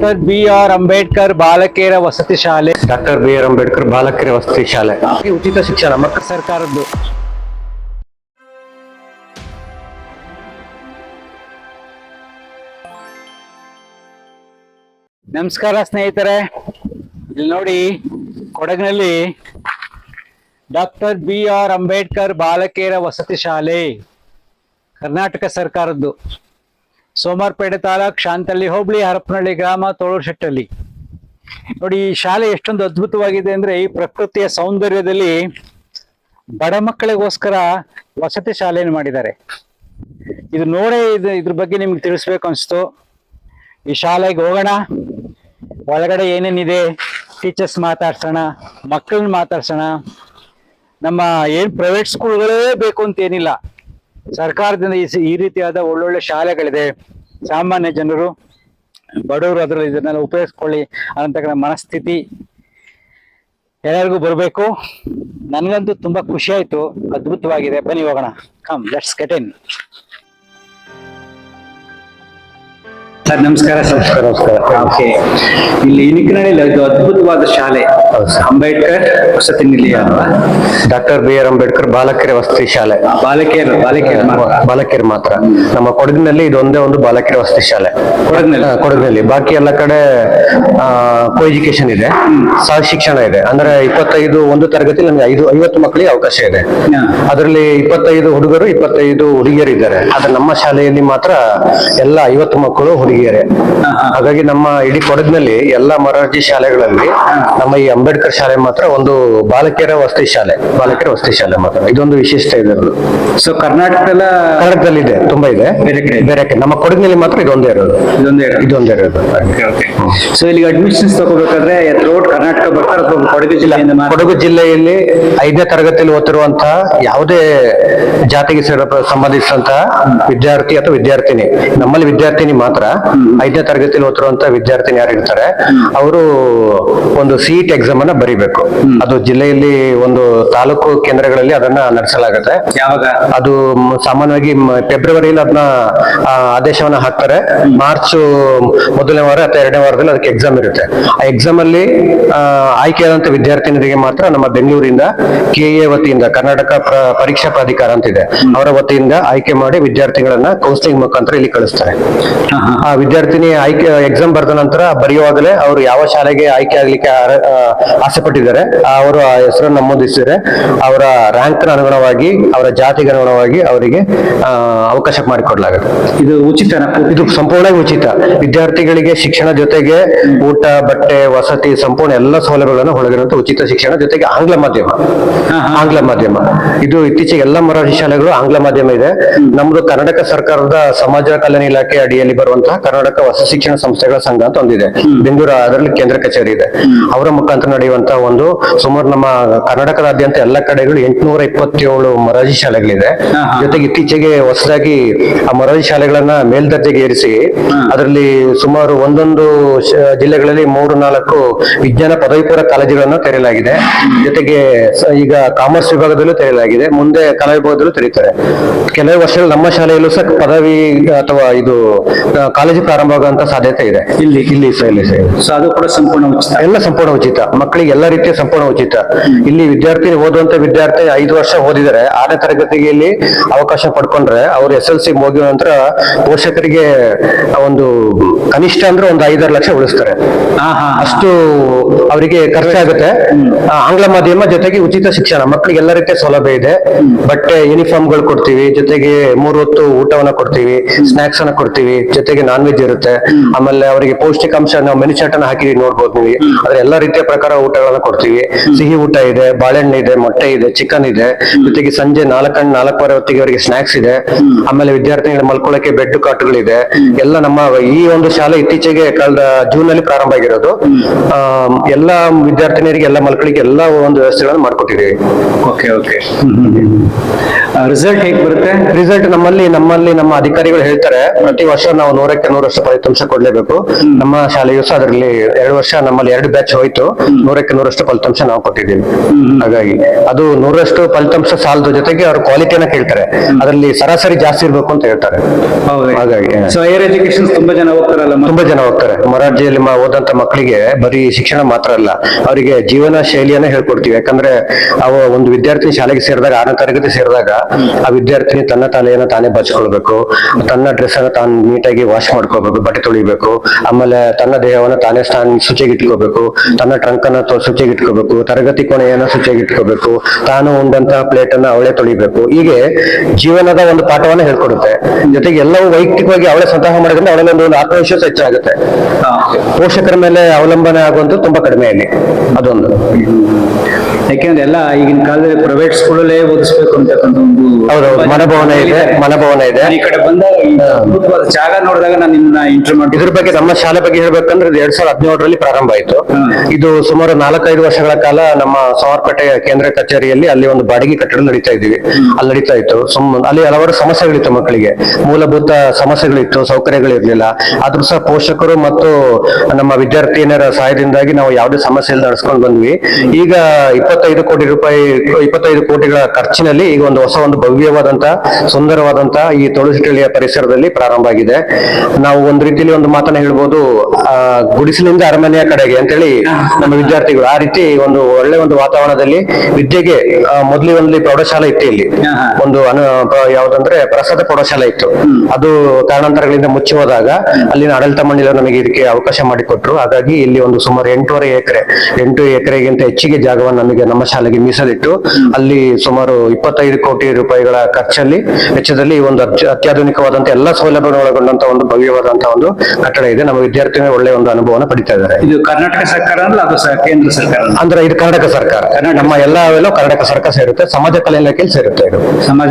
Doctor B R. Ambedkar ಬಾಲಕಿಯರ ವಸತಿ ಶಾಲೆ. Doctor B R. ಅಂಬೇಡ್ಕರ್ ಬಾಲಕಿಯರ ವಸತಿ ಶಾಲೆ ಉಚಿತ ಶಿಕ್ಷಣ ಮಕ್ಕಳ ಸರ್ಕಾರದ್ದು. ನಮಸ್ಕಾರ ಸ್ನೇಹಿತರೆ, ಇಲ್ಲಿ ನೋಡಿ ಕೊಡಗಿನಲ್ಲಿ ಡಾಕ್ಟರ್ ಬಿ.ಆರ್. ಅಂಬೇಡ್ಕರ್ ಬಾಲಕಿಯರ ವಸತಿ ಶಾಲೆ ಕರ್ನಾಟಕ ಸರ್ಕಾರದ್ದು. ಸೋಮವಾರಪೇಟೆ ತಾಲೂಕ್, ಶಾಂತಳ್ಳಿ ಹೋಬಳಿ, ಹರಪನಹಳ್ಳಿ ಗ್ರಾಮ, ತೋಳೂರುಶೆಟ್ಟಳ್ಳಿ. ನೋಡಿ ಈ ಶಾಲೆ ಎಷ್ಟೊಂದು ಅದ್ಭುತವಾಗಿದೆ ಅಂದ್ರೆ, ಈ ಪ್ರಕೃತಿಯ ಸೌಂದರ್ಯದಲ್ಲಿ ಬಡ ಮಕ್ಕಳಿಗೋಸ್ಕರ ವಸತಿ ಶಾಲೆಯನ್ನು ಮಾಡಿದ್ದಾರೆ. ಇದು ನೋಡೇ ಇದ್ರ ಬಗ್ಗೆ ನಿಮ್ಗೆ ತಿಳಿಸ್ಬೇಕು ಅನ್ಸ್ತು. ಈ ಶಾಲೆಗೆ ಹೋಗೋಣ, ಒಳಗಡೆ ಏನೇನಿದೆ ಟೀಚರ್ಸ್ ಮಾತಾಡ್ಸೋಣ, ಮಕ್ಕಳನ್ನ ಮಾತಾಡ್ಸೋಣ. ನಮ್ಮ ಏನ್ ಪ್ರೈವೇಟ್ ಸ್ಕೂಲ್ಗಳೇ ಬೇಕು ಅಂತ ಏನಿಲ್ಲ, ಸರ್ಕಾರದಿಂದ ಈ ರೀತಿಯಾದ ಒಳ್ಳೊಳ್ಳೆ ಶಾಲೆಗಳಿದೆ. ಸಾಮಾನ್ಯ ಜನರು, ಬಡವರು ಅದರಲ್ಲಿ ಇದನ್ನೆಲ್ಲ ಉಪಯೋಗಿಸ್ಕೊಳ್ಳಿ ಅನ್ನತಕ್ಕಂಥ ಮನಸ್ಥಿತಿ ಎಲ್ಲರಿಗೂ ಬರಬೇಕು. ನನಗಂತೂ ತುಂಬಾ ಖುಷಿ ಆಯ್ತು, ಅದ್ಭುತವಾಗಿದೆ. ಬನ್ನಿ ಹೋಗೋಣ, come let's get in. Sir ನಮಸ್ಕಾರ. ಸರ್ ನಮಸ್ಕಾರ. ಓಕೆ, ಇಲ್ಲಿ ಇನಿಕನಹಳ್ಳಿ ಇದು ಅದ್ಭುತವಾದ ಶಾಲೆ ಅಂಬೇಡ್ಕರ್ ವಸತಿ ನಿಲಯ ಅಲ್ವಾ? Doctor B R. ಅಂಬೇಡ್ಕರ್ ಬಾಲಕಿಯರ ವಸತಿ ಶಾಲೆ. ಬಾಲಕಿಯರ್ ಮಾತ್ರ. ನಮ್ಮ ಕೊಡಗಿನಲ್ಲಿ ಇದೊಂದೇ ಒಂದು ಬಾಲಕಿಯರ ವಸತಿ ಶಾಲೆ ಕೊಡಗಿನಲ್ಲಿ. ಬಾಕಿ ಎಲ್ಲ ಕಡೆ ಕೋ ಎಜುಕೇಶನ್ ಇದೆ, ಸಹ ಶಿಕ್ಷಣ ಇದೆ. ಅಂದ್ರೆ 25 ಒಂದು ತರಗತಿ ನಮ್ಗೆ 50 ಮಕ್ಕಳಿಗೆ ಅವಕಾಶ ಇದೆ. ಅದರಲ್ಲಿ 25 ಹುಡುಗರು, 25 ಹುಡುಗಿಯರು ಇದ್ದಾರೆ. ಆದ್ರೆ ನಮ್ಮ ಶಾಲೆಯಲ್ಲಿ ಮಾತ್ರ ಎಲ್ಲ 50 ಮಕ್ಕಳು ಹುಡುಗಿಯರೇ. ಹಾಗಾಗಿ ನಮ್ಮ ಇಡೀ ಕೊಡಗಿನಲ್ಲಿ ಎಲ್ಲ ಮೊರಾರ್ಜಿ ಶಾಲೆಗಳಲ್ಲಿ ನಮ್ಮ ಈ ಅಂಬೇಡ್ಕರ್ ಶಾಲೆ ಮಾತ್ರ ಒಂದು ಬಾಲಕಿಯರ ವಸತಿ ಶಾಲೆ ಮಾತ್ರ. ಇದೊಂದು ವಿಶಿಷ್ಟ ಇದೆ. ಸೊ ಕರ್ನಾಟಕದಲ್ಲಿ ಇದೆ, ತುಂಬಾ ಇದೆ. ಬೇರೆ ನಮ್ಮ ಕೊಡಗಿನಲ್ಲಿ ಮಾತ್ರ ಇದೊಂದೇ ಇರೋದು. ಸೊ ಇಲ್ಲಿಗೆ ಅಡ್ಮಿಷನ್ಸ್ ತಗೋಬೇಕಾದ್ರೆ ಥ್ರೂಔಟ್ ಕರ್ನಾಟಕ ಬರ್ತಾರೆ ಅಥವಾ ಕೊಡಗು ಜಿಲ್ಲೆಯಲ್ಲಿ 5ನೇ ತರಗತಿಯಲ್ಲಿ ಓದ್ತಿರುವಂತಹ ಯಾವುದೇ ಜಾತಿಗೆ ಸಂಬಂಧಿಸಿದಂತಹ ವಿದ್ಯಾರ್ಥಿ ಅಥವಾ ವಿದ್ಯಾರ್ಥಿನಿ, ನಮ್ಮಲ್ಲಿ ವಿದ್ಯಾರ್ಥಿನಿ ಮಾತ್ರ 5ನೇ ತರಗತಿಯಲ್ಲಿ ಓದ್ತಿರುವಂತಹ ವಿದ್ಯಾರ್ಥಿನಿ ಯಾರು ಇರ್ತಾರೆ ಅವರು ಒಂದು ಸಿಇಟಿ ಎಕ್ಸಾಮ್ ಅನ್ನ ಬರೀಬೇಕು. ಅದು ಜಿಲ್ಲೆಯಲ್ಲಿ ಒಂದು ತಾಲೂಕು ಕೇಂದ್ರಗಳಲ್ಲಿ ಅದನ್ನ ನಡೆಸಲಾಗುತ್ತೆ. ಯಾವಾಗ ಅದು ಸಾಮಾನ್ಯವಾಗಿ ಫೆಬ್ರವರಿಯಲ್ಲಿ ಅದನ್ನ ಆದೇಶವನ್ನ ಹಾಕ್ತಾರೆ. ಮಾರ್ಚ್ ಮೊದಲನೇ ವಾರ ಅಥವಾ 2ನೇ ವಾರದಲ್ಲಿ ಅದಕ್ಕೆ ಎಕ್ಸಾಮ್ ಇರುತ್ತೆ. ಆ ಎಕ್ಸಾಮ್ ಅಲ್ಲಿ ಆಯ್ಕೆಯಾದಂತ ವಿದ್ಯಾರ್ಥಿನಿಯರಿಗೆ ಮಾತ್ರ ನಮ್ಮ ಬೆಂಗಳೂರಿಂದ ಕೆಎ ವತಿಯಿಂದ, ಕರ್ನಾಟಕ ಪರೀಕ್ಷಾ ಪ್ರಾಧಿಕಾರ ಅಂತಿದೆ, ಅವರ ವತಿಯಿಂದ ಆಯ್ಕೆ ಮಾಡಿ ವಿದ್ಯಾರ್ಥಿಗಳನ್ನ ಕೌನ್ಸಿಲಿಂಗ್ ಮುಖಾಂತರ ಇಲ್ಲಿ ಕಳಿಸ್ತಾರೆ. ಆ ವಿದ್ಯಾರ್ಥಿನಿ ಆಯ್ಕೆ ಎಕ್ಸಾಮ್ ಬರೆದ ನಂತರ ಬರೆಯುವಾಗಲೇ ಅವರು ಯಾವ ಶಾಲೆಗೆ ಆಯ್ಕೆ ಆಗ್ಲಿಕ್ಕೆ ಆಸೆ ಪಟ್ಟಿದ್ದಾರೆ ಅವರು ಆ ಹೆಸರನ್ನು ನಮೂದಿಸಿದರೆ ಅವರ ರ್ಯಾಂಕ್ ಅನುಗುಣವಾಗಿ, ಅವರ ಜಾತಿಗೆ ಅನುಗುಣವಾಗಿ ಅವರಿಗೆ ಅವಕಾಶ ಮಾಡಿಕೊಡ್ಲಾಗುತ್ತೆ. ಇದು ಸಂಪೂರ್ಣವಾಗಿ ಉಚಿತ. ವಿದ್ಯಾರ್ಥಿಗಳಿಗೆ ಶಿಕ್ಷಣ ಜೊತೆಗೆ ಊಟ, ಬಟ್ಟೆ, ವಸತಿ, ಸಂಪೂರ್ಣ ಎಲ್ಲ ಸೌಲಭ್ಯಗಳನ್ನು ಒಳಗಿರುವಂತ ಉಚಿತ ಶಿಕ್ಷಣ ಜೊತೆಗೆ ಆಂಗ್ಲ ಮಾಧ್ಯಮ. ಇದು ಇತ್ತೀಚೆಗೆ ಎಲ್ಲ ಮೊರಾರ್ಜಿ ಶಾಲೆಗಳು ಆಂಗ್ಲ ಮಾಧ್ಯಮ ಇದೆ. ನಮ್ದು ಕರ್ನಾಟಕ ಸರ್ಕಾರದ ಸಮಾಜ ಕಲ್ಯಾಣ ಇಲಾಖೆ ಅಡಿಯಲ್ಲಿ ಬರುವಂತಹ ಕರ್ನಾಟಕ ಹೊಸ ಶಿಕ್ಷಣ ಸಂಸ್ಥೆಗಳ ಸಂಘ ಅಂತ ಒಂದಿದೆ ಬೆಂಗಳೂರು, ಅದರಲ್ಲಿ ಕೇಂದ್ರ ಕಚೇರಿ ಇದೆ. ಅವರ ಮುಖಾಂತರ ನಡೆಯುವಂತಹ ಒಂದು ಸುಮಾರು ನಮ್ಮ ಕರ್ನಾಟಕದಾದ್ಯಂತ ಎಲ್ಲ ಕಡೆಗಳು 827 ಮೊರಾರ್ಜಿ ಶಾಲೆಗಳಿದೆ. ಜೊತೆಗೆ ಇತ್ತೀಚೆಗೆ ಹೊಸದಾಗಿ ಆ ಮೊರಾರ್ಜಿ ಶಾಲೆಗಳನ್ನ ಮೇಲ್ದರ್ಜೆಗೆ ಏರಿಸಿ ಅದರಲ್ಲಿ ಸುಮಾರು ಒಂದೊಂದು ಜಿಲ್ಲೆಗಳಲ್ಲಿ 3-4 ವಿಜ್ಞಾನ ಪದವಿ ಪೂರ್ವ ಕಾಲೇಜುಗಳನ್ನು ತೆರೆಯಲಾಗಿದೆ. ಜೊತೆಗೆ ಈಗ ಕಾಮರ್ಸ್ ವಿಭಾಗದಲ್ಲೂ ತೆರೆಯಲಾಗಿದೆ. ಮುಂದೆ ಕಲಾ ವಿಭಾಗದಲ್ಲೂ ತೆರೀತಾರೆ. ಕೆಲವು ವರ್ಷಗಳು ನಮ್ಮ ಶಾಲೆಯಲ್ಲೂ ಸಹ ಪದವಿ ಅಥವಾ ಇದು ಕಾಲೇಜು ಪ್ರಾರಂಭ ಆಗುವಂತ ಸಾಧ್ಯತೆ ಇದೆ ಇಲ್ಲಿ ಸೊ ಅದು ಕೂಡ ಸಂಪೂರ್ಣ ಉಚಿತ. ಮಕ್ಕಳಿಗೆ ಎಲ್ಲ ರೀತಿಯ ಸಂಪೂರ್ಣ ಉಚಿತ. ಇಲ್ಲಿ ಓದುವಂತ ವಿದ್ಯಾರ್ಥಿ 5 ವರ್ಷ ಓದಿದರೆ 6ನೇ ತರಗತಿಗೆ ಇಲ್ಲಿ ಅವಕಾಶ ಪಡ್ಕೊಂಡ್ರೆ ಅವರು SLC ಮುಗಿದ ನಂತರ ಪೋಷಕರಿಗೆ ಒಂದು ಕನಿಷ್ಠ ಅಂದ್ರೆ ಒಂದು 5-6 ಲಕ್ಷ ಉಳಿಸ್ತಾರೆ. ಅಷ್ಟು ಅವರಿಗೆ ಖರ್ಚಾಗುತ್ತೆ. ಆಂಗ್ಲ ಮಾಧ್ಯಮ ಜೊತೆಗೆ ಉಚಿತ ಶಿಕ್ಷಣ, ಮಕ್ಕಳಿಗೆ ಎಲ್ಲ ರೀತಿಯ ಸೌಲಭ್ಯ ಇದೆ. ಬಟ್ಟೆ, ಯೂನಿಫಾರ್ಮ್ಗಳು ಕೊಡ್ತೀವಿ, ಜೊತೆಗೆ 3 ಹೊತ್ತು ಊಟವನ್ನ ಕೊಡ್ತೀವಿ, ಸ್ನಾಕ್ಸ್ ಅನ್ನ ಕೊಡ್ತೀವಿ, ಜೊತೆಗೆ ನಾನ್ ವೆಜ್ ಇರುತ್ತೆ. ಆಮೇಲೆ ಅವರಿಗೆ ಪೌಷ್ಟಿಕಾಂಶ ನಾವು ಮೆನು ಚಾರ್ಟ್ ಅನ್ನ ಹಾಕಿ ನೋಡ್ಬೋದು ನೀವು. ಅದ್ರ ಎಲ್ಲಾ ರೀತಿಯ ಪ್ರಕಾರ ಊಟಗಳನ್ನ ಕೊಡ್ತೀವಿ. ಸಿಹಿ ಊಟ ಇದೆ, ಬಾಳೆಹಣ್ಣು ಇದೆ, ಮೊಟ್ಟೆ ಇದೆ, ಚಿಕನ್ ಇದೆ. ಜೊತೆಗೆ ಸಂಜೆ 4:30 ಹೊತ್ತಿಗೆ ಅವರಿಗೆ ಸ್ನಾಕ್ಸ್ ಇದೆ. ಆಮೇಲೆ ವಿದ್ಯಾರ್ಥಿಗಳ ಮಲ್ಕೊಳ್ಳಕ್ಕೆ ಬೆಡ್ ಕಾಟ್ಗಳಿದೆ. ಎಲ್ಲ ನಮ್ಮ ಈ ಒಂದು ಶಾಲೆ ಇತ್ತೀಚೆಗೆ ಕಳೆದ ಜೂನ್ ನಲ್ಲಿ ಪ್ರಾರಂಭ ಆಗಿರೋದು. ಎಲ್ಲಾ ವಿದ್ಯಾರ್ಥಿನಿಯರಿಗೆ, ಎಲ್ಲ ಮಕ್ಕಳಿಗೆ ಎಲ್ಲ ಒಂದು ವ್ಯವಸ್ಥೆಗಳನ್ನು ಮಾಡ್ಕೊಟ್ಟಿದ್ದೀವಿ. ರಿಸಲ್ಟ್ ಹೇಗೆ ಬರುತ್ತೆ? ರಿಸಲ್ಟ್ ನಮ್ಮಲ್ಲಿ ನಮ್ಮ ಅಧಿಕಾರಿಗಳು ಹೇಳ್ತಾರೆ ಪ್ರತಿ ವರ್ಷ ನಾವು 100ಕ್ಕೆ 100% ಫಲಿತಾಂಶ ಕೊಡ್ಲೇಬೇಕು. ನಮ್ಮ ಶಾಲೆಯು ಸಹ ಅದರಲ್ಲಿ 2 ವರ್ಷ ನಮ್ಮಲ್ಲಿ 2 ಬ್ಯಾಚ್ ಹೋಯ್ತು. 100ಕ್ಕೆ 100ರಷ್ಟು ಫಲಿತಾಂಶ ನಾವು ಕೊಟ್ಟಿದ್ದೀವಿ. ಹಾಗಾಗಿ ಅದು 100ರಷ್ಟು ಫಲಿತಾಂಶ ಸಾಲದ ಜೊತೆಗೆ ಅವ್ರ ಕ್ವಾಲಿಟಿಯನ್ನ ಕೇಳ್ತಾರೆ, ಅದರಲ್ಲಿ ಸರಾಸರಿ ಜಾಸ್ತಿ ಇರ್ಬೇಕು ಅಂತ ಹೇಳ್ತಾರೆ. ಹಾಗಾಗಿ ಸೊ ಹೈಯರ್ ಎಜುಕೇಶನ್ ತುಂಬಾ ಜನ ಹೋಗ್ತಾರಲ್ಲ, ತುಂಬಾ ಜನ ಹೋಗ್ತಾರೆ. ಮೊರಾರ್ಜಿಯಲ್ಲಿ ಓದಂತ ಮಕ್ಕಳಿಗೆ ಬರೀ ಶಿಕ್ಷಣ ಮಾತ್ರ ಅಲ್ಲ, ಅವರಿಗೆ ಜೀವನ ಶೈಲಿಯನ್ನ ಹೇಳ್ಕೊಡ್ತೀವಿ. ಯಾಕಂದ್ರೆ ಅವ ಒಂದು ವಿದ್ಯಾರ್ಥಿ ಶಾಲೆಗೆ ಸೇರಿದಾಗ 6ನೇ ತರಗತಿ ಸೇರಿದಾಗ ಆ ವಿದ್ಯಾರ್ಥಿ ತನ್ನ ತಲೆಯನ್ನ ತಾನೇ ಬಚ್ಕೊಳ್ಬೇಕು, ತನ್ನ ಡ್ರೆಸ್ ಅನ್ನ ತಾನು ನೀಟಾಗಿ ವಾಶ್ ಮಾಡ್ಕೋಬೇಕು, ಬಟ್ಟೆ ತೊಳಿಬೇಕು, ಆಮೇಲೆ ತನ್ನ ದೇಹವನ್ನ ತಾನೇ ಶುಚಿಯಾಗಿ ಇಟ್ಕೋಬೇಕು, ತನ್ನ ಟ್ರಂಕ್ ಅನ್ನ ಶುಚಿಯಾಗಿ ಇಟ್ಕೋಬೇಕು, ತರಗತಿ ಕೊನೆಯನ್ನ ಶುಚಿಯಾಗಿ ಇಟ್ಕೋಬೇಕು, ತಾನು ಉಂಡಂತಹ ಪ್ಲೇಟ್ ಅನ್ನ ಅವಳೇ ತೊಳಿಬೇಕು. ಹೀಗೆ ಜೀವನದ ಒಂದು ಪಾಠವನ್ನ ಹೇಳ್ಕೊಡುತ್ತೆ. ಜೊತೆಗೆ ಎಲ್ಲವೂ ವೈಯಕ್ತಿಕವಾಗಿ ಅವಳೇ ಸ್ವತಃ ಮಾಡೋದ್ರಿಂದ ಅವಳಲ್ಲಿ ಒಂದು ಆತ್ಮವಿಶ್ವಾಸ ಹೆಚ್ಚಾಗುತ್ತೆ. ಪೋಷಕರ ಮೇಲೆ ಅವಲಂಬನೆ ಆಗುವಂತದ್ದು ತುಂಬಾ ಕಡಿಮೆ ಇಲ್ಲಿ, ಅದೊಂದು. ಯಾಕೆಂದ್ರೆ ಎಲ್ಲ ಈಗಿನ ಕಾಲದಲ್ಲಿ ಪ್ರೈವೇಟ್ ಸ್ಕೂಲಲ್ಲೇ ಓದಿಸ್ಬೇಕು ಅಂತಕ್ಕಂಥ ಒಂದು ಹೌದೌದು, ಮನೋಭಾವನೆ ಇದೆ. ಈ ಕಡೆ ಬಂದಾಗ ಈ ಅದ್ಭುತವಾದ ಜಾಗ ನೋಡಿದಾಗ ನಾನು ನಿಮ್ಮನ್ನ ಇಂಟರ್ವ್ಯೂ ಮಾಡಿ ಇದ್ರ ಬಗ್ಗೆ ನಮ್ಮ ಶಾಲೆ ಬಗ್ಗೆ ಹೇಳ್ಬೇಕಂದ್ರೆ 2017ರಲ್ಲಿ ಪ್ರಾರಂಭ ಆಯ್ತು. ಇದು ಸುಮಾರು 4-5 ವರ್ಷಗಳ ಕಾಲ ನಮ್ಮ ಸೋಮವಾರಪೇಟೆ ಕೇಂದ್ರ ಕಚೇರಿಯಲ್ಲಿ ಅಲ್ಲಿ ಒಂದು ಬಾಡಿಗೆ ಕಟ್ಟಡ ನಡೀತಾ ಇದ್ದೀವಿ. ಅಲ್ಲಿ ನಡೀತಾ ಇತ್ತು. ಅಲ್ಲಿ ಹಲವಾರು ಸಮಸ್ಯೆಗಳಿತ್ತು, ಮಕ್ಕಳಿಗೆ ಮೂಲಭೂತ ಸಮಸ್ಯೆಗಳಿತ್ತು, ಸೌಕರ್ಯಗಳಿರ್ಲಿಲ್ಲ. ಆದ್ರೂ ಸಹ ಪೋಷಕರು ಮತ್ತು ನಮ್ಮ ವಿದ್ಯಾರ್ಥಿನಿಯರ ಸಹಾಯದಿಂದಾಗಿ ನಾವು ಯಾವುದೇ ಸಮಸ್ಯೆ ಇಲ್ಲದೆ ನಡೆಸ್ಕೊಂಡು ಬಂದ್ವಿ. ಈಗ 25 ಕೋಟಿಗಳ ಖರ್ಚಿನಲ್ಲಿ ಈಗ ಒಂದು ಹೊಸ ಒಂದು ಭವ್ಯವಾದಂತ ಸುಂದರವಾದಂತ ಈ ತುಳಸಿಟಳ್ಳಿಯ ಪರಿಸರದಲ್ಲಿ ಪ್ರಾರಂಭ ಆಗಿದೆ. ನಾವು ಒಂದು ರೀತಿಯಲ್ಲಿ ಒಂದು ಮಾತನ್ನ ಹೇಳ್ಬೋದು, ಗುಡಿಸಲಿಂದ ಅರಮನೆಯ ಕಡೆಗೆ ಅಂತೇಳಿ ನಮ್ಮ ವಿದ್ಯಾರ್ಥಿಗಳು ಆ ರೀತಿ ಒಂದು ಒಳ್ಳೆ ಒಂದು ವಾತಾವರಣದಲ್ಲಿ ವಿದ್ಯೆಗೆ ಮೊದಲಿನಲ್ಲಿ ಪ್ರೌಢಶಾಲೆ ಇತ್ತು. ಇಲ್ಲಿ ಒಂದು ಯಾವ್ದಂದ್ರೆ ಪ್ರಸಾದ ಪ್ರೌಢಶಾಲೆ ಇತ್ತು. ಅದು ಕಾರಣಾಂತರಗಳಿಂದ ಮುಚ್ಚಿ ಹೋದಾಗ ಅಲ್ಲಿನ ಆಡಳಿತ ಮಂಡಳಿಯವರು ನಮಗೆ ಇದಕ್ಕೆ ಅವಕಾಶ ಮಾಡಿಕೊಟ್ರು. ಹಾಗಾಗಿ ಇಲ್ಲಿ ಒಂದು ಸುಮಾರು 8 ಎಕರೆಗಿಂತ ಹೆಚ್ಚಿಗೆ ಜಾಗವನ್ನು ನಮ್ಮ ಶಾಲೆಗೆ ಮೀಸಲಿಟ್ಟು ಅಲ್ಲಿ ಸುಮಾರು 25 ಕೋಟಿ ರೂಪಾಯಿಗಳ ವೆಚ್ಚದಲ್ಲಿ ಒಂದು ಅತ್ಯಾಧುನಿಕವಾದಂತಹ ಎಲ್ಲಾ ಸೌಲಭ್ಯಗಳನ್ನು ಒಳಗೊಂಡಂತ ಒಂದು ಭವ್ಯವಾದಂತಹ ಒಂದು ಕಟ್ಟಡ ಇದೆ. ನಮ್ಮ ವಿದ್ಯಾರ್ಥಿಗಳು ಒಳ್ಳೆ ಒಂದು ಅನುಭವನ ಪಡಿತಾ ಇದ್ದಾರೆ. ಇದು ಕರ್ನಾಟಕ ಸರ್ಕಾರ ಅಲ್ಲ, ಅದು ಕೇಂದ್ರ ಸರ್ಕಾರ ಅಂದ್ರೆ ಇದು ಕರ್ನಾಟಕ ಸರ್ಕಾರ. ನಮ್ಮ ಎಲ್ಲವೆಲ್ಲೂ ಕರ್ನಾಟಕ ಸರ್ಕಾರ ಸೇರುತ್ತೆ, ಸಮಾಜ ಕಲ್ಯಾಣ ಇಲಾಖೆಯಲ್ಲಿ ಸೇರುತ್ತೆ ಇದು. ಸಮಾಜ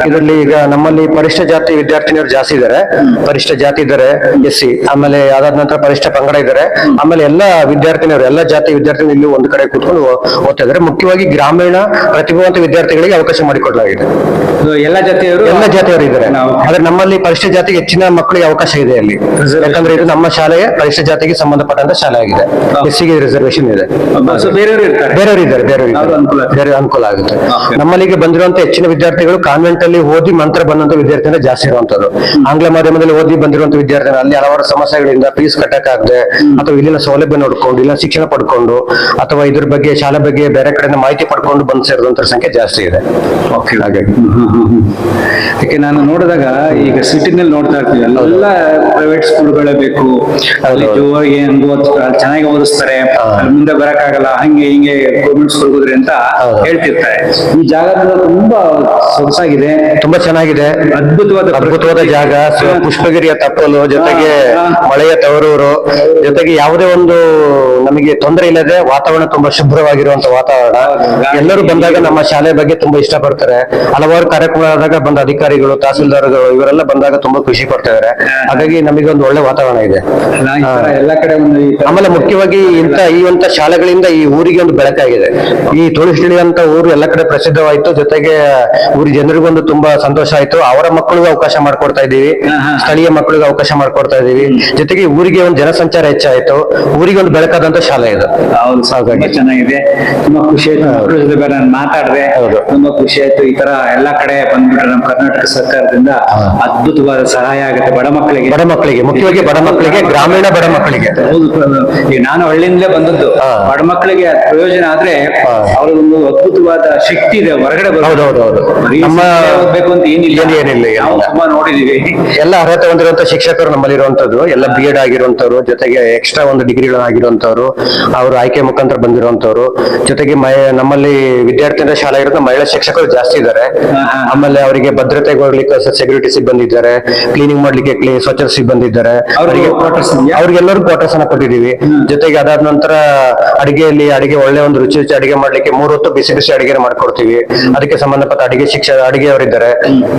ಇದರಲ್ಲಿ ಈಗ ನಮ್ಮಲ್ಲಿ ಪರಿಶಿಷ್ಟ ಜಾತಿ ವಿದ್ಯಾರ್ಥಿನಿಯರು ಜಾಸ್ತಿ ಇದ್ದಾರೆ. ಪರಿಶಿಷ್ಟ ಜಾತಿ ಇದ್ದಾರೆ, SC, ಆಮೇಲೆ ಅದಾದ ನಂತರ ಪರಿಶಿಷ್ಟ ಪಂಗಡ ಇದ್ದಾರೆ. ಆಮೇಲೆ ಎಲ್ಲಾ ವಿದ್ಯಾರ್ಥಿನಿಯರು, ಎಲ್ಲಾ ಜಾತಿ ವಿದ್ಯಾರ್ಥಿಗಳು ಇಲ್ಲಿ ಒಂದು ಕಡೆ ಕೂತ್ಕೊಂಡು ಓದ್ತಾ ಇದ್ದಾರೆ. ಮುಖ್ಯವಾಗಿ ಗ್ರಾಮೀಣ ಪ್ರತಿಭಾವಂತ ವಿದ್ಯಾರ್ಥಿಗಳಿಗೆ ಅವಕಾಶ ಮಾಡಿಕೊಡಲಾಗಿದೆ. ಎಲ್ಲ ಜಾತಿಯವರು ಇದ್ದಾರೆ. ಆದ್ರೆ ನಮ್ಮಲ್ಲಿ ಪರಿಶಿಷ್ಟ ಜಾತಿಗೆ ಹೆಚ್ಚಿನ ಮಕ್ಕಳಿಗೆ ಅವಕಾಶ ಇದೆ ಅಲ್ಲಿ. ಯಾಕಂದ್ರೆ ಇದು ನಮ್ಮ ಶಾಲೆಯ ಪರಿಶಿಷ್ಟ ಜಾತಿಗೆ ಸಂಬಂಧಪಟ್ಟಂತ ಶಾಲೆ ಆಗಿದೆ. SC ಗೆ ರಿಸರ್ವೇಶನ್ ಇದೆ. ಬೇರೆಯವರು ಇದ್ದಾರೆ, ಬೇರೆ ಅನುಕೂಲ ಆಗುತ್ತೆ. ನಮ್ಮಲ್ಲಿಗೆ ಬಂದಿರುವಂತ ಹೆಚ್ಚಿನ ವಿದ್ಯಾರ್ಥಿಗಳು ಕಾನ್ವೆಂಟ್ ಅಲ್ಲಿ ಓದಿ ಮಂತ್ರ ಬಂದಂತ ವಿದ್ಯಾರ್ಥಿನ ಜಾಸ್ತಿ ಇರುವಂತದ್ದು. ಆಂಗ್ಲ ಮಾಧ್ಯಮದಲ್ಲಿ ಓದಿ ಬಂದಿರುವಂತ ವಿದ್ಯಾರ್ಥಿಗಳು ಅಲ್ಲಿ ಹಲವಾರು ಸಮಸ್ಯೆಗಳಿಂದ ಫೀಸ್ ಕಟ್ಟಕ್ಕಾಗದೆ ಅಥವಾ ಇಲ್ಲಿನ ಸೌಲಭ್ಯ ನೋಡ್ಕೊಂಡು ಇಲ್ಲ ಶಿಕ್ಷಣ ಪಡ್ಕೊಂಡು ಅಥವಾ ಇದ್ರ ಬಗ್ಗೆ ಶಾಲೆ ಬಗ್ಗೆ ಬೇರೆ ಕಡೆಯಿಂದ ಮಾಹಿತಿ ಪಡ್ಕೊಂಡು ಬಂದು ಸೇರಿದಂತ ಸಂಖ್ಯೆ ಜಾಸ್ತಿ ಇದೆ. ಹಾಗಾಗಿ ಯಾಕೆ ನಾನು ನೋಡಿದಾಗ ಈಗ ಸಿಟಿನಲ್ಲಿ ನೋಡ್ತಾ ಇರ್ತೀವಿ, ಎಲ್ಲ ಪ್ರೈವೇಟ್ ಸ್ಕೂಲ್ಗಳೇ ಬೇಕು, ಅಲ್ಲಿ ಚೆನ್ನಾಗಿ ಓದಿಸ್ತಾರೆ, ಮುಂದೆ ಬರಕ್ಕಾಗಲ್ಲ, ಹಿಂಗೆ ಗೌರ್ಮೆಂಟ್ ಸ್ಕೂಲ್ ಹೋದ್ರಿ ಅಂತ ಹೇಳ್ತಿರ್ತಾರೆ. ಈ ಜಾಗ ತುಂಬಾ ಸೊಗಸಾಗಿದೆ, ತುಂಬಾ ಚೆನ್ನಾಗಿದೆ, ಅದ್ಭುತವಾದ ಜಾಗ. ಪುಷ್ಪಗಿರಿಯ ತಪ್ಪಲು, ಜೊತೆಗೆ ಮಳೆಯ ತವರೂರು, ಜೊತೆಗೆ ಯಾವುದೇ ಒಂದು ನಮಗೆ ತೊಂದರೆ ಇಲ್ಲದೆ ವಾತಾವರಣ ತುಂಬಾ ಶುಭ್ರವಾಗಿರುವಂತ ವಾತಾವರಣ. ಎಲ್ಲರೂ ಬಂದಾಗ ನಮ್ಮ ಶಾಲೆ ಬಗ್ಗೆ ತುಂಬಾ ಇಷ್ಟಪಡ್ತಾರೆ. ಹಲವಾರು ಕಾರ್ಯಕ್ರಮಗಳಾದಾಗ ಬಂದ ಅಧಿಕಾರಿಗಳು, ತಹಸೀಲ್ದಾರ್ಗಳು ಇವರೆಲ್ಲ ಬಂದಾಗ ತುಂಬಾ ಖುಷಿ ಪಡ್ತಾ ಇದ್ದಾರೆ. ಹಾಗಾಗಿ ನಮಗೆ ಒಂದು ಒಳ್ಳೆ ವಾತಾವರಣ ಇದೆ. ಎಲ್ಲ ಕಡೆ ಆಮೇಲೆ ಮುಖ್ಯವಾಗಿ ಈ ಒಂದು ಶಾಲೆಗಳಿಂದ ಈ ಊರಿಗೆ ಒಂದು ಬೆಳಕಾಗಿದೆ. ಈ ತುಳಸಿಟಳ್ಳಿ ಅಂತ ಊರು ಎಲ್ಲ ಕಡೆ ಪ್ರಸಿದ್ಧವಾಯ್ತು. ಜೊತೆಗೆ ಊರಿ ಜನರಿಗೊಂದು ತುಂಬಾ ಸಂತೋಷ ಆಯ್ತು. ಅವರ ಮಕ್ಕಳಿಗೂ ಅವಕಾಶ ಮಾಡ್ಕೊಡ್ತಾ ಇದ್ದೀವಿ, ಸ್ಥಳೀಯ ಮಕ್ಕಳಿಗೆ ಅವಕಾಶ ಮಾಡ್ಕೊಡ್ತಾ ಇದೀವಿ. ಜೊತೆಗೆ ಊರಿಗೆ ಒಂದು ಜನಸಂಚಾರ ಹೆಚ್ಚಾಯ್ತು, ಊರಿಗೆ ಒಂದು ಬೆಳಕಾದಂತ ಶಾಲೆ ಇದು. ಚೆನ್ನಾಗಿದೆ, ತುಂಬಾ ಖುಷಿ ಆಯ್ತು. ಮಕ್ಕಳ ಜೊತೆ ನಾನು ಮಾತಾಡಿದೆ, ತುಂಬಾ ಖುಷಿ ಆಯ್ತು. ಈ ತರ ಎಲ್ಲಾ ಕಡೆ ಬಂದ್ಬಿಟ್ರೆ ನಮ್ಮ ಕರ್ನಾಟಕ ಸರ್ಕಾರದಿಂದ ಅದ್ಭುತವಾದ ಸಹಾಯ ಆಗುತ್ತೆ ಬಡ ಮಕ್ಕಳಿಗೆ, ಮುಖ್ಯವಾಗಿ ಬಡ ಮಕ್ಕಳಿಗೆ, ಗ್ರಾಮೀಣ ಬಡ ಮಕ್ಕಳಿಗೆ. ಈಗ ನಾನು ಹಳ್ಳಿಯಿಂದಲೇ ಬಂದದ್ದು. ಬಡ ಮಕ್ಕಳಿಗೆ ಪ್ರಯೋಜನ ಆದ್ರೆ ಅವ್ರಿಗೊಂದು ಅದ್ಭುತವಾದ ಶಕ್ತಿ ಇದೆ ಹೊರಗಡೆ ನಮ್ಮ ಓದ್ಬೇಕು ಅಂತ ಏನಿಲ್ಲ. ತುಂಬಾ ನೋಡಿದೀವಿ. ಎಲ್ಲ ಅರ್ಹತೆ ಹೊಂದಿರುವಂತ ಶಿಕ್ಷಕರು ನಮ್ಮಲ್ಲಿ ಇರುವಂತದ್ದು, ಎಲ್ಲ B.Ed ಆಗಿರುವಂತವ್ರು, ಜೊತೆಗೆ ಎಕ್ಸ್ಟ್ರಾ ಒಂದು ಡಿಗ್ರಿಗಳಾಗಿರುವಂತವ್ರು, ಅವರು ಆಯ್ಕೆ ಮುಖಾಂತರ ಬಂದಿರುವಂತವ್ರು. ಜೊತೆಗೆ ನಮ್ಮಲ್ಲಿ ವಿದ್ಯಾರ್ಥಿಗಳ ಶಾಲೆ ಇರುತ್ತೆ, ಮಹಿಳಾ ಶಿಕ್ಷಕರು ಜಾಸ್ತಿ ಇದ್ದಾರೆ. ಆಮೇಲೆ ಅವರಿಗೆ ಭದ್ರತೆ ಕೊಡ್ಲಿಕ್ಕೆ ಸೆಕ್ಯೂರಿಟಿ ಸಿಬ್ಬಂದಿ ಇದ್ದಾರೆ, ಕ್ಲೀನಿಂಗ್ ಮಾಡ್ಲಿಕ್ಕೆ ಸ್ವಚ್ಛತಾ ಸಿಬ್ಬಂದಿ ಇದ್ದಾರೆ. ಅವ್ರಿಗೆಲ್ಲರೂ ಕ್ವಾರ್ಟರ್ಸ್ ಅನ್ನ ಕೊಟ್ಟಿದೀವಿ. ಜೊತೆಗೆ ಅದಾದ ನಂತರ ಅಡಿಗೆ ಒಳ್ಳೆ ಒಂದು ರುಚಿ ಅಡಿಗೆ ಮಾಡ್ಲಿಕ್ಕೆ 3 ಹೊತ್ತು ಬಿಸಿ ಅಡಿಗೆ ಮಾಡ್ಕೊಡ್ತೀವಿ. ಅದಕ್ಕೆ ಸಂಬಂಧಪಟ್ಟ ಅಡಿಗೆಯವರಿದ್ದಾರೆ.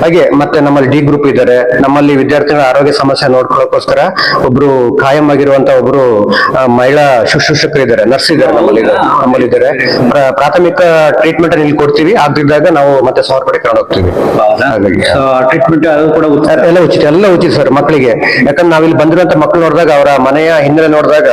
ಹಾಗೆ ಮತ್ತೆ ನಮ್ಮಲ್ಲಿ D ಗ್ರೂಪ್ ಇದ್ದಾರೆ. ನಮ್ಮಲ್ಲಿ ವಿದ್ಯಾರ್ಥಿಗಳ ಆರೋಗ್ಯ ಸಮಸ್ಯೆ ನೋಡ್ಕೊಳ್ಳೋಕೋಸ್ಕರ ಒಬ್ರು ಕಾಯಂ ಆಗಿರುವಂತ ಒಬ್ರು ಮಹಿಳಾ ಶುಶ್ರೂಷಕರು ಇದ್ದಾರೆ, ನರ್ಸ್ ಇದ್ದಾರೆ ನಮ್ಮಲ್ಲಿದ್ದಾರೆ. ಪ್ರಾಥಮಿಕ ಟ್ರೀಟ್ಮೆಂಟ್ ಇಲ್ಲಿ ಕೊಡ್ತೀವಿ. ಆಗಿದ್ದಾಗ ನಾವು ಮತ್ತೆ ಸೋಮವಾರಪೇಟೆ ಕರ್ಕೊಂಡು ಹೋಗ್ತೀವಿ. ಹಾಗಾಗಿ ಟ್ರೀಟ್ಮೆಂಟ್ ಎಲ್ಲ ಉಚಿತ ಸರ್ ಮಕ್ಕಳಿಗೆ. ಯಾಕಂದ್ರೆ ನಾವಿಲ್ಲಿ ಬಂದಿರುವಂತ ಮಕ್ಕಳು ನೋಡಿದಾಗ ಅವರ ಮನೆಯ ಹಿನ್ನೆಲೆ ನೋಡಿದಾಗ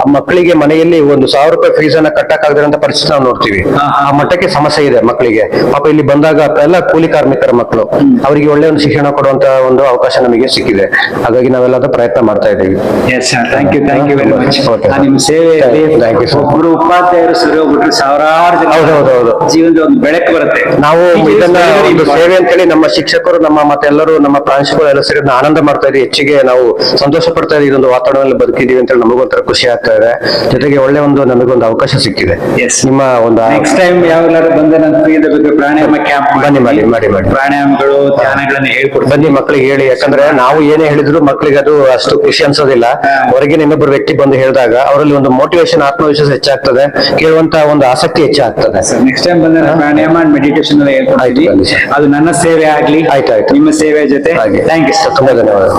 ಆ ಮಕ್ಕಳಿಗೆ ಮನೆಯಲ್ಲಿ ಬೀದಿಯಲ್ಲಿ ಒಂದು 1,000 ರೂಪಾಯಿ ಫೀಸ್ ಅನ್ನ ಕಟ್ಟಕ್ಕಾಗದಿರಂತ ಪರಿಸ್ಥಿತಿ ನಾವು ನೋಡ್ತೀವಿ. ಆ ಮಟ್ಟಕ್ಕೆ ಸಮಸ್ಯೆ ಇದೆ ಮಕ್ಕಳಿಗೆ. ಪಾಪ ಇಲ್ಲಿ ಬಂದಾಗ ಎಲ್ಲ ಕೂಲಿ ಕಾರ್ಮಿಕರ ಮಕ್ಕಳು, ಅವರಿಗೆ ಒಳ್ಳೆ ಒಂದು ಶಿಕ್ಷಣ ಕೊಡುವಂತ ಒಂದು ಅವಕಾಶ ನಮಗೆ ಸಿಕ್ಕಿದೆ. ಹಾಗಾಗಿ ನಾವೆಲ್ಲದ ಪ್ರಯತ್ನ ಮಾಡ್ತಾ ಇದ್ದೀವಿ. Yes sir, thank you very much. Okay, sir. ನಿಮ್ಮ ಸೇವೆಯಲ್ಲಿ Thank you, sir. ಒಬ್ರು ಉಪಾಧ್ಯಾಯರು ಸರಿ ಹೋಗ್ಬಿಟ್ರೆ ಸಾವಿರಾರು ಜನ ಹೌದೌದು. ಜೀವನದ ಒಂದು ಬೆಳಕು ಬರುತ್ತೆ. ನಾವು It is ಇದನ್ನ very, very ಒಂದು important. ಸೇವೆ ಅಂತೇಳಿ ನಮ್ಮ ಶಿಕ್ಷಕರು, ನಮ್ಮ ಮತ್ತೆಲ್ಲರೂ, ನಮ್ಮ ಪ್ರಾಂಶುಪಾಲರು ಎಲ್ಲ ಸೇರಿ ಇದನ್ನ ಆನಂದ ಮಾಡ್ತಾ ಇದ್ದೀವಿ. ಹೆಚ್ಚಿಗೆ ನಾವು ಸಂತೋಷ ಪಡ್ತಾ ಇದ್ದೀವಿ. ಇದೊಂದು ವಾತಾವರಣದಲ್ಲಿ ಬದುಕಿದೀವಿ ಅಂತ ನಮಗೊಂಥರ ಖುಷಿ ಆಗ್ತಾ ಇದೆ. ಜೊತೆಗೆ ಒಳ್ಳೆ ಒಂದು ನಮಗೊಂದು ಅವಕಾಶ ಸಿಕ್ಕಿದೆ. Yes. ನಿಮ್ಮ ಒಂದು ನೆಕ್ಸ್ಟ್ ಟೈಮ್ ಯಾವಾಗಲಾದ್ರೂ ಬಂದ ನಂತರ ಇದ್ರ ಬಗ್ಗೆ ಪ್ರಾಣಾಯಾಮ ಕ್ಯಾಂಪ್ ಬನ್ನಿ, ಮಾಡಿ. ಪ್ರಾಣಾಯಾಮಗಳು ಧ್ಯಾನಗಳನ್ನ ಹೇಳ್ಕೊಡ್ತೀನಿ. ಬನ್ನಿ ಮಕ್ಕಳಿಗೆ ಹೇಳಿ. ಯಾಕಂದ್ರೆ ನಾವು ಏನೇ ಹೇಳಿದ್ರು ಮಕ್ಕಳಿಗೆ ಅದು ಅಷ್ಟು ಖುಷಿ ಅನ್ಸೋದಿಲ್ಲ. ಹೊರಗಿನ ಇನ್ನೊಬ್ಬರು ವ್ಯಕ್ತಿ ಬಂದು ಹೇಳಿದಾಗ ಅವರಲ್ಲಿ ಒಂದು ಮೋಟಿವೇಶನ್, ಆತ್ಮವಿಶ್ವಾಸ ಹೆಚ್ಚಾಗ್ತದೆ, ಕೇಳುವಂತ ಒಂದು ಆಸಕ್ತಿ ಹೆಚ್ಚಾಗ್ತದೆ. ನೆಕ್ಸ್ಟ್ ಟೈಮ್ ಬಂದ ಪ್ರಾಣಾಯಾಮ ಅಂಡ್ ಮೆಡಿಟೇಷನ್ ಎಲ್ಲ ಹೇಳ್ಕೊಡ್ತೀವಿ. ಆಯ್ತು, ಬನ್ನಿ ಸರ್. ಅದು ನನ್ನ ಸೇವೆ ಆಗ್ಲಿ, ಆಯ್ತು. ನಿಮ್ಮ ಸೇವೆ ಜೊತೆ. ಹಾಗೆ. Thank you sir. ತುಂಬಾ ಧನ್ಯವಾದ.